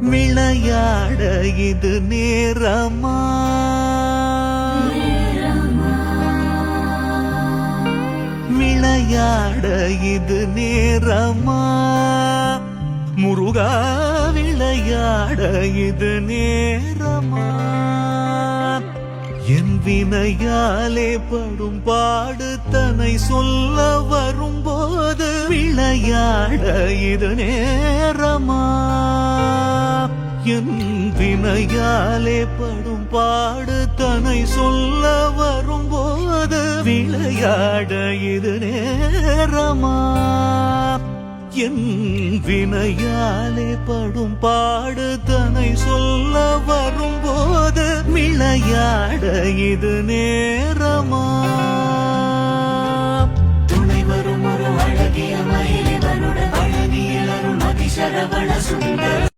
விளையாட இது நேரமா விளையாட இது நேரமா முருகா விளையாட இது நேரமா என் வினையாலே படும் பாடு தன்னை சொல்ல வரும்போது விளையாட இது நேரமா என் வினையாலே படும் பாடு தன்னை சொல்ல வரும்போது விளையாட இது நேரமா என் வினையாலே படும் பாடு தன்னை சொல்ல வரும்போது விளையாட இது நேரமா துணை வரும் ஒரு அழகிய மயிலிவனுடன் பழனியில் அருள் மகிஷரவண சுந்தர